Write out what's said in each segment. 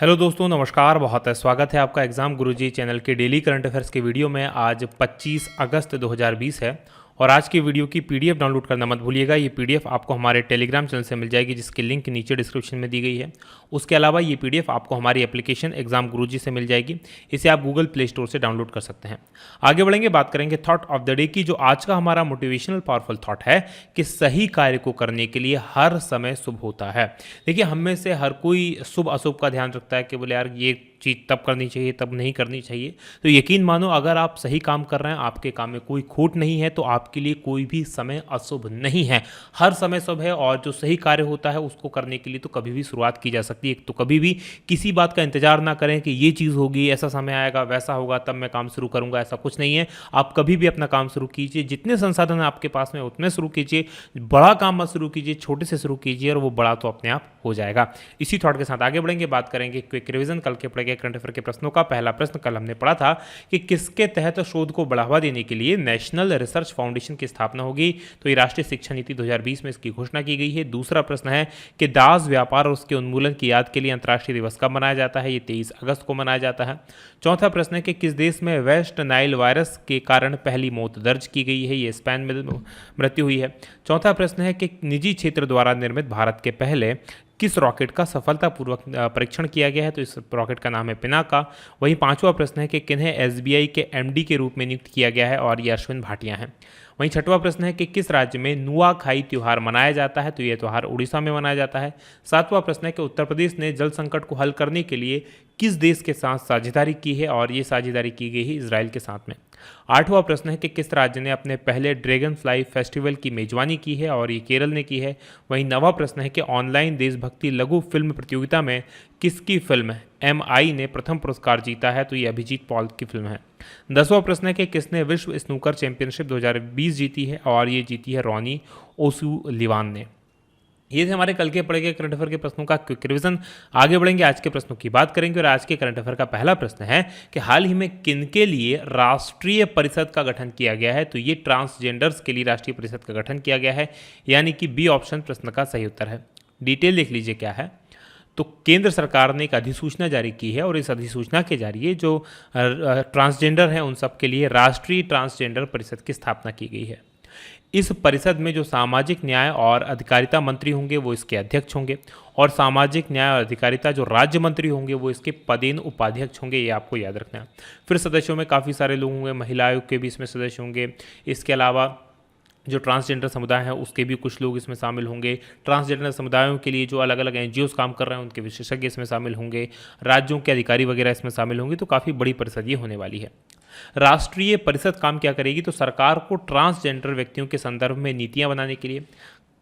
Hello दोस्तों, नमस्कार। बहुत स्वागत है आपका एग्ज़ाम गुरुजी चैनल के डेली करंट अफेयर्स के वीडियो में। आज 25 अगस्त 2020 है और आज की वीडियो की पीडीएफ डाउनलोड करना मत भूलिएगा। ये पीडीएफ आपको हमारे टेलीग्राम चैनल से मिल जाएगी, जिसकी लिंक नीचे डिस्क्रिप्शन में दी गई है। उसके अलावा ये पीडीएफ आपको हमारी एप्लीकेशन एग्जाम गुरुजी से मिल जाएगी। इसे आप गूगल प्ले स्टोर से डाउनलोड कर सकते हैं। आगे बढ़ेंगे, बात करेंगे थॉट ऑफ द डे की। जो आज का हमारा मोटिवेशनल पावरफुल थॉट है कि सही कार्य को करने के लिए हर समय शुभ होता है। देखिए, हम में से हर कोई शुभ अशुभ का ध्यान रखता है कि बोले यार ये चीज़ तब करनी चाहिए, तब नहीं करनी चाहिए। तो यकीन मानो, अगर आप सही काम कर रहे हैं, आपके काम में कोई खोट नहीं है, तो आपके लिए कोई भी समय अशुभ नहीं है। हर समय शुभ है और जो सही कार्य होता है उसको करने के लिए तो कभी भी शुरुआत की जा सकती है। तो कभी भी किसी बात का इंतजार ना करें कि ये चीज़ होगी, ऐसा समय आएगा, वैसा होगा, तब मैं काम शुरू करूंगा। ऐसा कुछ नहीं है। आप कभी भी अपना काम शुरू कीजिए। जितने संसाधन आपके पास में उतने शुरू कीजिए। बड़ा काम मत शुरू कीजिए, छोटे से शुरू कीजिए और वो बड़ा तो अपने आप हो जाएगा। इसी थॉट के साथ आगे बढ़ेंगे, बात करेंगे क्विक रिवीजन कल के पढ़े गए करंट अफेयर के प्रश्नों का। पहला प्रश्न कल हमने पढ़ा था कि किसके तहत शोध को बढ़ावा देने के लिए नेशनल रिसर्च फाउंडेशन की स्थापना होगी। तो ये राष्ट्रीय शिक्षा नीति 2020 में इसकी घोषणा की गई है। दूसरा प्रश्न है कि दास व्यापार और उसके उन्मूलन की याद के लिए अंतर्राष्ट्रीय दिवस कब मनाया जाता है। ये 23 अगस्त को मनाया जाता है। चौथा प्रश्न है कि किस देश में वेस्ट नाइल वायरस के कारण पहली मौत दर्ज की गई है। ये स्पेन में मृत्यु हुई है। चौथा प्रश्न है कि निजी क्षेत्र द्वारा निर्मित भारत के पहले किस रॉकेट का सफलतापूर्वक परीक्षण किया गया है। तो इस रॉकेट का नाम है पिनाका। वहीं पांचवा प्रश्न है कि किन्हें एसबीआई के एमडी के रूप में नियुक्त किया गया है और ये अश्विन भाटिया हैं। वहीं छठवां प्रश्न है कि किस राज्य में नुआखाई त्यौहार मनाया जाता है। तो यह त्यौहार उड़ीसा में मनाया जाता है। सातवां प्रश्न है कि उत्तर प्रदेश ने जल संकट को हल करने के लिए किस देश के साथ साझेदारी की है और ये साझेदारी की गई है इजराइल के साथ में। आठवां प्रश्न है कि किस राज्य ने अपने पहले ड्रैगन फ्लाई फेस्टिवल की मेजबानी की है और ये केरल ने की है। वहीं नवां प्रश्न है कि ऑनलाइन देशभक्ति लघु फिल्म प्रतियोगिता में किसकी फिल्म MI ने प्रथम पुरस्कार जीता है। तो ये अभिजीत पॉल की फिल्म है। 10वां प्रश्न है कि किसने विश्व स्नूकर चैंपियनशिप 2020 जीती है और ये जीती है रॉनी ओसुलिवान ने। ये थे हमारे कल के पढ़े गए करंट अफेयर के प्रश्नों का क्विक रिवीजन। आगे बढ़ेंगे, आज के प्रश्नों की बात करेंगे और आज के करंट अफेयर का पहला प्रश्न है कि हाल ही में किनके लिए राष्ट्रीय परिषद का गठन किया गया है। तो ये ट्रांसजेंडर्स के लिए राष्ट्रीय परिषद का गठन किया गया है, यानी कि बी ऑप्शन प्रश्न का सही उत्तर है। डिटेल देख लीजिए क्या है। तो केंद्र सरकार ने एक अधिसूचना जारी की है और इस अधिसूचना के जरिए जो ट्रांसजेंडर हैं उन सब के लिए राष्ट्रीय ट्रांसजेंडर परिषद की स्थापना की गई है। इस परिषद में जो सामाजिक न्याय और अधिकारिता मंत्री होंगे वो इसके अध्यक्ष होंगे और सामाजिक न्याय और अधिकारिता जो राज्य मंत्री होंगे वो इसके पदेन उपाध्यक्ष होंगे। ये आपको याद रखना है। फिर सदस्यों में काफ़ी सारे लोग होंगे, महिला आयोग के भी इसमें सदस्य होंगे। इसके अलावा जो ट्रांसजेंडर समुदाय है उसके भी कुछ लोग इसमें शामिल होंगे। ट्रांसजेंडर समुदायों के लिए जो अलग अलग NGOs काम कर रहे हैं उनके विशेषज्ञ इसमें शामिल होंगे। राज्यों के अधिकारी वगैरह इसमें शामिल होंगे। तो काफ़ी बड़ी परिषद ये होने वाली है। राष्ट्रीय परिषद काम क्या करेगी, तो सरकार को ट्रांसजेंडर व्यक्तियों के संदर्भ में नीतियां बनाने के लिए,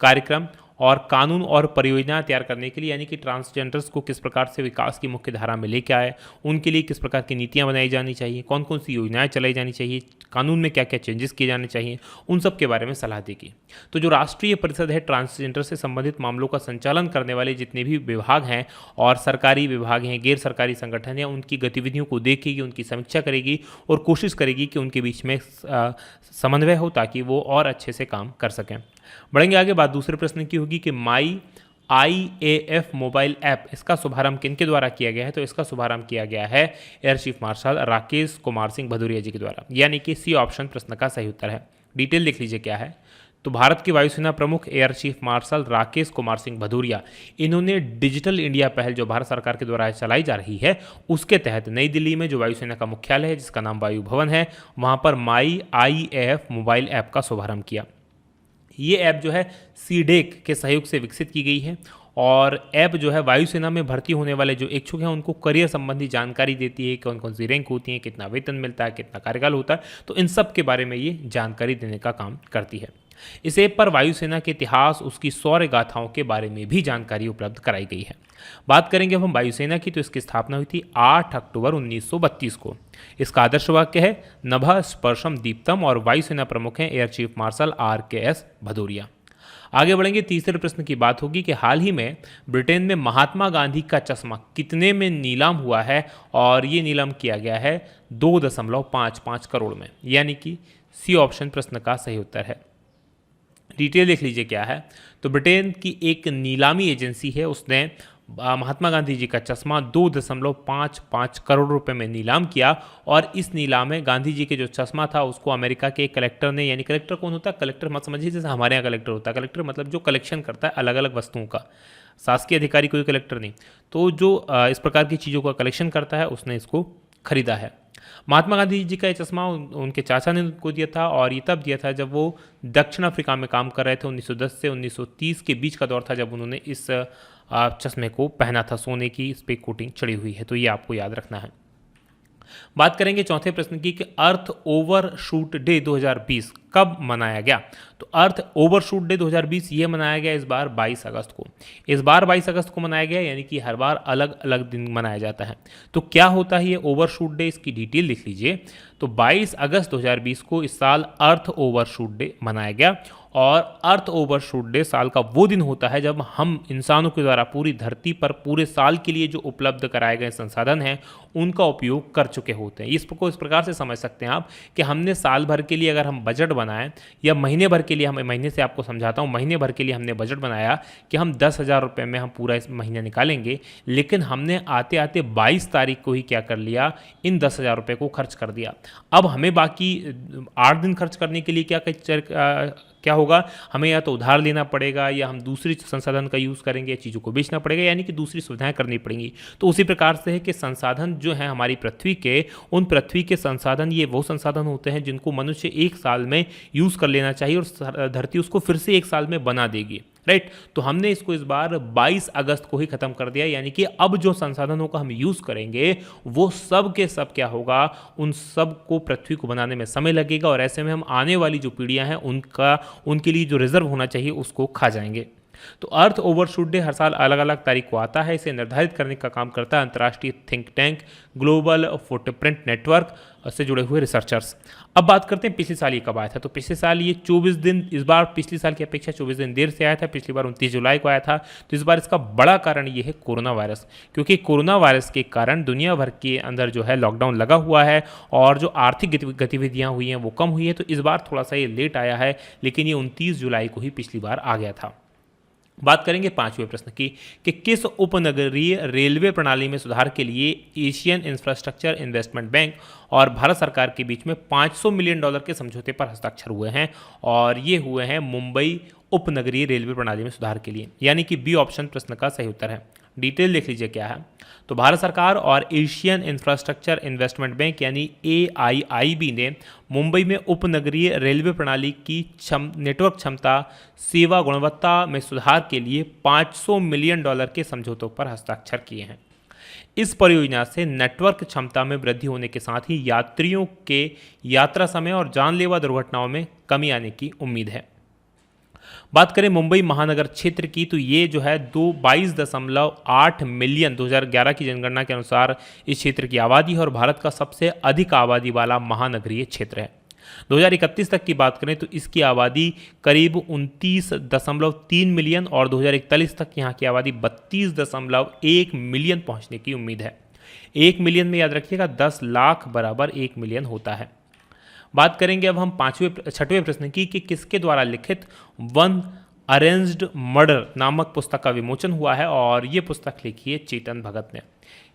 कार्यक्रम और कानून और परियोजनाएं तैयार करने के लिए, यानी कि ट्रांसजेंडर्स को किस प्रकार से विकास की मुख्य धारा में लेके आए, उनके लिए किस प्रकार की नीतियां बनाई जानी चाहिए, कौन कौन सी योजनाएं चलाई जानी चाहिए, कानून में क्या क्या चेंजेस किए जाने चाहिए, उन सब के बारे में सलाह देगी। तो जो राष्ट्रीय परिषद है, ट्रांसजेंडर से संबंधित मामलों का संचालन करने वाले जितने भी विभाग हैं और सरकारी विभाग हैं, गैर सरकारी संगठन हैं, उनकी गतिविधियों को देखेगी, उनकी समीक्षा करेगी और कोशिश करेगी कि उनके बीच में समन्वय हो ताकि वो और अच्छे से काम कर सकें। बढ़ेंगे आगे, बात दूसरे प्रश्न की होगी कि माई IAF मोबाइल ऐप, इसका शुभारंभ किनके द्वारा किया गया है। तो इसका शुभारंभ किया गया है air chief marshal Rakesh Kumar Singh Bhadauria ji के द्वारा, यानी कि सी ऑप्शन प्रश्न का सही उत्तर है। डिटेल देख लीजिए क्या है। तो भारत के वायुसेना प्रमुख air chief marshal Rakesh Kumar Singh Bhadauria, इन्होंने डिजिटल इंडिया पहल जो भारत सरकार के द्वारा चलाई जा रही है उसके तहत नई दिल्ली में जो वायुसेना का मुख्यालय है जिसका नाम वायु भवन है, वहाँ पर माई IAF मोबाइल ऐप का शुभारंभ किया। ये ऐप जो है सीडेक के सहयोग से विकसित की गई है और ऐप जो है वायुसेना में भर्ती होने वाले जो इच्छुक हैं उनको करियर संबंधी जानकारी देती है, कौन कौन सी रैंक होती है, कितना वेतन मिलता है, कितना कार्यकाल होता है। तो इन सब के बारे में ये जानकारी देने का काम करती है। इस ऐप पर वायुसेना के इतिहास, उसकी शौर्य गाथाओं के बारे में भी जानकारी उपलब्ध कराई गई है। बात करेंगे अब हम वायुसेना की, तो इसकी स्थापना हुई थी 8 अक्टूबर 1932 को। इसका आदर्श वाक्य है नभः स्पर्शम दीप्तम और वायुसेना प्रमुख हैं air chief martial RKS Bhadauria. आगे बढ़ेंगे, तीसरे प्रश्न की बात होगी कि हाल ही में ब्रिटेन में महात्मा गांधी का चश्मा कितने में नीलाम हुआ है और ये नीलाम किया गया है 2.55 करोड़ में, यानी कि सी ऑप्शन प्रश्न का सही उत्तर है। डिटेल देख लीजिए क्या है। तो ब्रिटेन की एक नीलामी एजेंसी है, उसने महात्मा गांधी जी का चश्मा 2.55 करोड़ रुपए में नीलाम किया। और इस नीलाम में गांधी जी के जो चश्मा था उसको अमेरिका के कलेक्टर ने, यानी कलेक्टर कौन होता है, कलेक्टर मत समझिए जैसे हमारे यहाँ कलेक्टर होता है, कलेक्टर मतलब जो कलेक्शन करता है अलग अलग वस्तुओं का, शासकीय अधिकारी कोई कलेक्टर नहीं, तो जो इस प्रकार की चीज़ों का कलेक्शन करता है उसने इसको खरीदा है। महात्मा गांधी जी का ये चश्मा उनके चाचा ने उनको दिया था, और ये तब दिया था जब वो दक्षिण अफ्रीका में काम कर रहे थे। 1910 से 1930 के बीच का दौर था जब उन्होंने इस चश्मे को पहना था। सोने की इस पे कोटिंग चढ़ी हुई है, तो ये आपको याद रखना है। बात करेंगे चौथे प्रश्न की कि अर्थ ओवरशूट डे 2020 कब मनाया गया। तो अर्थ ओवरशूट डे 2020 ये मनाया गया इस बार 22 अगस्त को। इस बार 22 अगस्त को मनाया गया, यानी कि हर बार अलग अलग दिन मनाया जाता है। तो क्या होता है ये ओवरशूट डे, इसकी डिटेल लिख लीजिए। तो 22 अगस्त 2020 को इस साल अर्थ ओवरशूट डे मनाया गया। और अर्थ ओवरशूट डे साल का वो दिन होता है जब हम इंसानों के द्वारा पूरी धरती पर पूरे साल के लिए जो उपलब्ध कराए गए संसाधन हैं उनका उपयोग कर चुके होते हैं। इसको इस प्रकार से समझ सकते हैं आप कि हमने साल भर के लिए अगर हम बजट बनाएं, या महीने भर के लिए, हम महीने से आपको समझाता हूँ, महीने भर के लिए हमने बजट बनाया कि हम 10,000 रुपये में हम पूरा इस महीना निकालेंगे, लेकिन हमने आते आते 22 तारीख को ही क्या कर लिया, इन 10,000 रुपये को खर्च कर दिया। अब हमें बाकी 8 दिन खर्च करने के लिए क्या होगा, हमें या तो उधार लेना पड़ेगा, या हम दूसरी संसाधन का यूज़ करेंगे, चीज़ों को बेचना पड़ेगा, यानी कि दूसरी सुविधाएं करनी पड़ेंगी। तो उसी प्रकार से है कि संसाधन जो हैं हमारी पृथ्वी के, उन पृथ्वी के संसाधन ये वो संसाधन होते हैं जिनको मनुष्य एक साल में यूज़ कर लेना चाहिए, और धरती उसको फिर से एक साल में बना देगी, राइट। तो हमने इसको इस बार 22 अगस्त को ही ख़त्म कर दिया, यानी कि अब जो संसाधनों का हम यूज़ करेंगे वो सब के सब क्या होगा, उन सब को पृथ्वी को बनाने में समय लगेगा, और ऐसे में हम आने वाली जो पीढ़ियां हैं उनके लिए जो रिजर्व होना चाहिए उसको खा जाएंगे। तो अर्थ ओवरशूट डे हर साल अलग अलग तारीख को आता है। इसे निर्धारित करने का काम करता है अंतर्राष्ट्रीय think tank global footprint network से जुड़े हुए रिसर्चर्स। अब बात करते हैं पिछले साल ये कब आया था। तो पिछले साल ये 24 दिन, इस बार पिछले साल की अपेक्षा 24 दिन देर से आया था। पिछली बार 29 जुलाई को आया था। तो इस बार इसका बड़ा कारण ये है कोरोना वायरस, क्योंकि कोरोना वायरस के कारण दुनिया भर के अंदर जो है लॉकडाउन लगा हुआ है, और जो आर्थिक गतिविधियाँ हुई हैं वो कम हुई है। तो इस बार थोड़ा सा ये लेट आया है, लेकिन ये 29 जुलाई को ही पिछली बार आ गया था। बात करेंगे पांचवें प्रश्न की कि किस उपनगरीय रेलवे प्रणाली में सुधार के लिए एशियन इंफ्रास्ट्रक्चर इन्वेस्टमेंट बैंक और भारत सरकार के बीच में $500 मिलियन के समझौते पर हस्ताक्षर हुए हैं, और ये हुए हैं मुंबई उपनगरीय रेलवे प्रणाली में सुधार के लिए, यानी कि बी ऑप्शन प्रश्न का सही उत्तर है। डिटेल लिख लीजिए क्या है। तो भारत सरकार और एशियन इंफ्रास्ट्रक्चर इन्वेस्टमेंट बैंक यानी AIIB ने मुंबई में उपनगरीय रेलवे प्रणाली की नेटवर्क क्षमता, सेवा गुणवत्ता में सुधार के लिए $500 मिलियन के समझौतों पर हस्ताक्षर किए हैं। इस परियोजना से नेटवर्क क्षमता में वृद्धि होने के साथ ही यात्रियों के यात्रा समय और जानलेवा दुर्घटनाओं में कमी आने की उम्मीद है। बात करें मुंबई महानगर क्षेत्र की, तो ये जो है 22.8 मिलियन 2011 की जनगणना के अनुसार इस क्षेत्र की आबादी है, और भारत का सबसे अधिक आबादी वाला महानगरीय क्षेत्र है। 2031 तक की बात करें तो इसकी आबादी करीब 29.3 मिलियन, और 2041 तक यहाँ की आबादी 32.1 मिलियन पहुँचने की उम्मीद है। 1 मिलियन में याद रखिएगा 10 लाख बराबर 1 मिलियन होता है। बात करेंगे अब हम छठवें प्रश्न की कि किसके द्वारा लिखित वन अरेंज्ड मर्डर नामक पुस्तक का विमोचन हुआ है, और ये पुस्तक लिखी है चेतन भगत ने,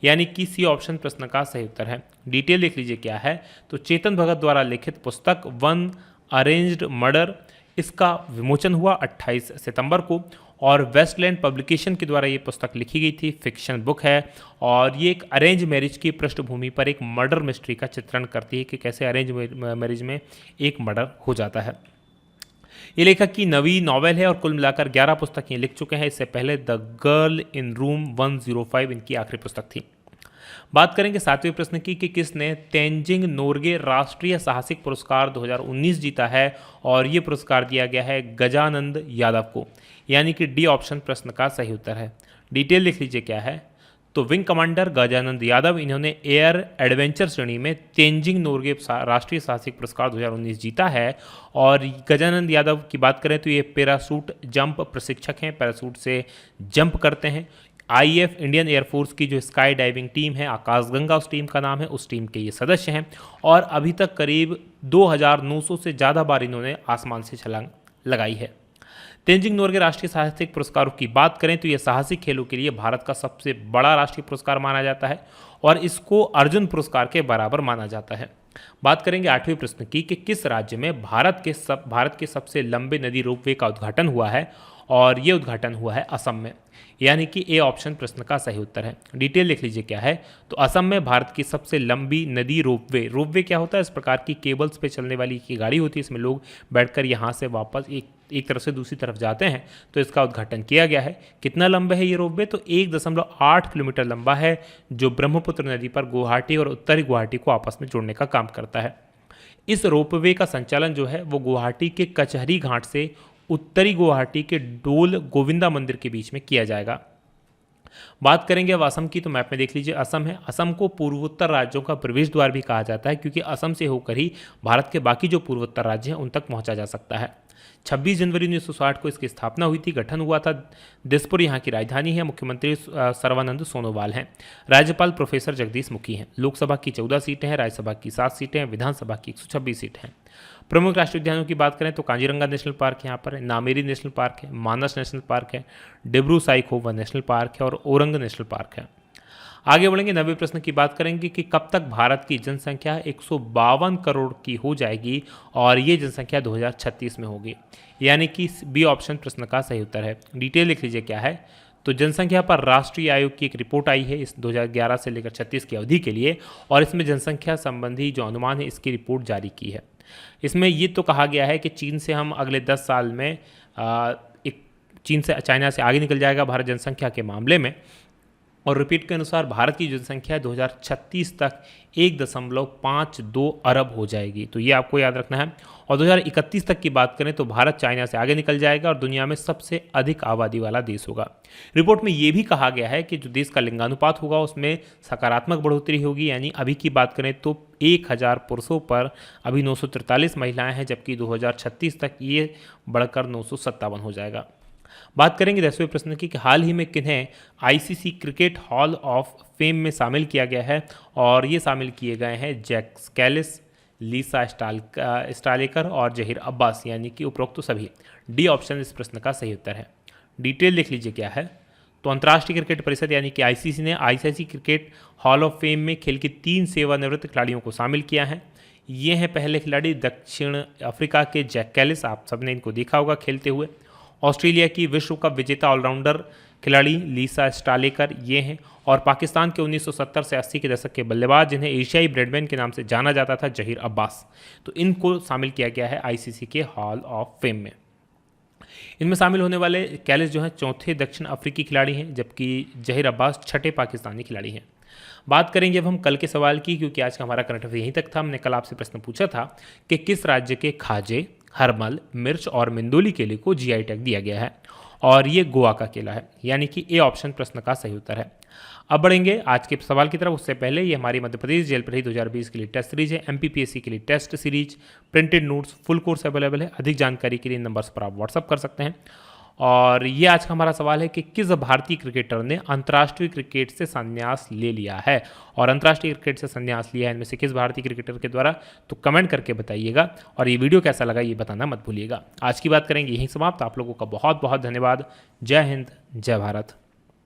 यानी कि सी ऑप्शन प्रश्न का सही उत्तर है। डिटेल लिख लीजिए क्या है। तो चेतन भगत द्वारा लिखित पुस्तक वन अरेंज्ड मर्डर, इसका विमोचन हुआ 28 सितंबर को, और वेस्टलैंड पब्लिकेशन के द्वारा ये पुस्तक लिखी गई थी। फिक्शन बुक है, और ये एक अरेंज मैरिज की पृष्ठभूमि पर एक मर्डर मिस्ट्री का चित्रण करती है कि कैसे अरेंज मैरिज में एक मर्डर हो जाता है। ये लेखक की नवी नॉवेल है, और कुल मिलाकर 11 पुस्तक ये लिख चुके हैं। इससे पहले द गर्ल इन रूम 105 इनकी आखिरी पुस्तक थी। बात करेंगे सातवें प्रश्न की कि किसने तेंजिंग नोर्गे राष्ट्रीय साहसिक पुरस्कार 2019 जीता है, और ये पुरस्कार दिया गया है गजानंद यादव को, यानी कि डी ऑप्शन प्रश्न का सही उत्तर है। डिटेल लिख लीजिए क्या है। तो विंग कमांडर गजानंद यादव, इन्होंने एयर एडवेंचर श्रेणी में तेंजिंग नोर्गे राष्ट्रीय साहसिक पुरस्कार 2019 जीता है। और गजानंद यादव की बात करें तो ये पैराशूट जंप प्रशिक्षक हैं, पैराशूट से जंप करते हैं। IAF इंडियन एयरफोर्स की जो स्काई डाइविंग टीम है, आकाशगंगा उस टीम का नाम है, उस टीम के ये सदस्य हैं, और अभी तक करीब 2900 से ज़्यादा बार इन्होंने आसमान से छलांग लगाई है। तेंजिंग नोर्गे राष्ट्रीय साहसिक पुरस्कारों की बात करें तो यह साहसिक खेलों के लिए भारत का सबसे बड़ा राष्ट्रीय पुरस्कार माना जाता है और इसको अर्जुन पुरस्कार के बराबर माना जाता है। बात करेंगे 8वें प्रश्न की कि किस राज्य में भारत के सबसे लंबे नदी रोपवे का उद्घाटन हुआ है, और ये उद्घाटन हुआ है असम में। यानी कि ए ऑप्शन प्रश्न का सही उत्तर है। डिटेल लिख लीजिए क्या है। तो असम में भारत की सबसे लंबी नदी रोपवे क्या होता है? इस प्रकार की केबल्स पे चलने वाली की गाड़ी होती है, इसमें लोग बैठकर यहाँ से वापस एक तरफ से दूसरी तरफ जाते हैं। तो इसका उद्घाटन किया गया है। कितना लंबा है ये रोपवे? तो 1.8 किलोमीटर लंबा है, जो ब्रह्मपुत्र नदी पर गुवाहाटी और उत्तरी गुवाहाटी को आपस में जोड़ने का काम करता है। इस रोपवे का संचालन जो है वो गुवाहाटी के कचहरी घाट से उत्तरी गुवाहाटी के डोल गोविंदा मंदिर के बीच में किया जाएगा। बात करेंगे अब असम की, तो मैप में देख लीजिए असम है। असम को पूर्वोत्तर राज्यों का प्रवेश द्वार भी कहा जाता है, क्योंकि असम से होकर ही भारत के बाकी जो पूर्वोत्तर राज्य हैं उन तक पहुंचा जा सकता है। 26 जनवरी 1960 को इसकी स्थापना हुई थी, गठन हुआ था। दिसपुर यहाँ की राजधानी है। मुख्यमंत्री सर्बानंद सोनोवाल हैं। राज्यपाल प्रोफेसर जगदीश मुखी हैं। लोकसभा की 14 सीटें हैं, राज्यसभा की 7 सीटें हैं, विधानसभा की 126 सीटें हैं। प्रमुख राष्ट्रीय उद्यानों की बात करें तो काजीरंगा नेशनल पार्क यहाँ पर है, नामेरी नेशनल पार्क है, मानस नेशनल पार्क है, डिब्रू साइखोवा नेशनल पार्क है और ओरंग नेशनल पार्क है। आगे बढ़ेंगे। 90वें प्रश्न की बात करेंगे कि कब तक भारत की जनसंख्या 152 करोड़ की हो जाएगी, और ये जनसंख्या 2036 में होगी। यानी कि बी ऑप्शन प्रश्न का सही उत्तर है। डिटेल लिख लीजिए क्या है। तो जनसंख्या पर राष्ट्रीय आयोग की एक रिपोर्ट आई है इस 2011 से लेकर 36 की अवधि के लिए, और इसमें जनसंख्या संबंधी जो अनुमान है इसकी रिपोर्ट जारी की है। इसमें ये तो कहा गया है कि चीन से हम अगले 10 साल में चाइना से आगे निकल जाएगा भारत जनसंख्या के मामले में, और रिपोर्ट के अनुसार भारत की जनसंख्या 2036 तक 1.52 अरब हो जाएगी। तो ये आपको याद रखना है। और 2031 तक की बात करें तो भारत चाइना से आगे निकल जाएगा और दुनिया में सबसे अधिक आबादी वाला देश होगा। रिपोर्ट में ये भी कहा गया है कि जो देश का लिंगानुपात होगा उसमें सकारात्मक बढ़ोतरी होगी। यानी अभी की बात करें तो 1000 पुरुषों पर अभी 943 महिलाएं हैं, जबकि 2036 तक ये बढ़कर 957 हो जाएगा। बात करेंगे 10वें प्रश्न की कि हाल ही में किन्हें ICC cricket hall of fame में शामिल किया गया है, और ये शामिल किए गए हैं जैक कैलिस, लीसा स्टालेकर और जहीर अब्बास, यानी कि उपरोक्त तो सभी। डी ऑप्शन इस प्रश्न का सही उत्तर है। डिटेल लिख लीजिए क्या है। तो अंतर्राष्ट्रीय क्रिकेट परिषद यानी कि आईसीसी ने ICC cricket hall of fame में खेल के 3 सेवानिवृत्त खिलाड़ियों को शामिल किया है। ये हैं पहले खिलाड़ी दक्षिण अफ्रीका के जैक कैलिस, आप सबने इनको देखा होगा खेलते हुए। ऑस्ट्रेलिया की विश्व कप विजेता ऑलराउंडर खिलाड़ी लीसा स्टालेकर ये हैं, और पाकिस्तान के 1970 से 80 के दशक के बल्लेबाज जिन्हें एशियाई ब्रेडमैन के नाम से जाना जाता था, जहीर अब्बास। तो इनको शामिल किया गया है आईसीसी के हॉल ऑफ फेम में। इनमें शामिल होने वाले कैलिस जो हैं 4थे दक्षिण अफ्रीकी खिलाड़ी हैं, जबकि जहीर अब्बास 6ठे पाकिस्तानी खिलाड़ी हैं। बात करेंगे अब हम कल के सवाल की, क्योंकि आज का हमारा करंट अफेयर यहीं तक था। हमने कल आपसे प्रश्न पूछा था कि किस राज्य के खाजे, हरमल, मिर्च और मिंदोली केले को जीआई टैग दिया गया है, और ये गोवा का केला है। यानी कि ए ऑप्शन प्रश्न का सही उत्तर है। अब बढ़ेंगे आज के सवाल की तरफ। उससे पहले ये हमारी मध्य प्रदेश जेल प्रहरी 2020 के लिए टेस्ट सीरीज है, एमपीपीएससी के लिए test series, printed notes, full course available है। अधिक जानकारी के लिए नंबर्स पर आप व्हाट्सअप कर सकते हैं। और ये आज का हमारा सवाल है कि किस भारतीय क्रिकेटर ने अंतर्राष्ट्रीय क्रिकेट से संन्यास ले लिया है, और अंतर्राष्ट्रीय क्रिकेट से संन्यास लिया है इनमें से किस भारतीय क्रिकेटर के द्वारा, तो कमेंट करके बताइएगा। और ये वीडियो कैसा लगा ये बताना मत भूलिएगा। आज की बात करेंगे यहीं समाप्त। आप लोगों का बहुत बहुत धन्यवाद। जय हिंद, जय भारत।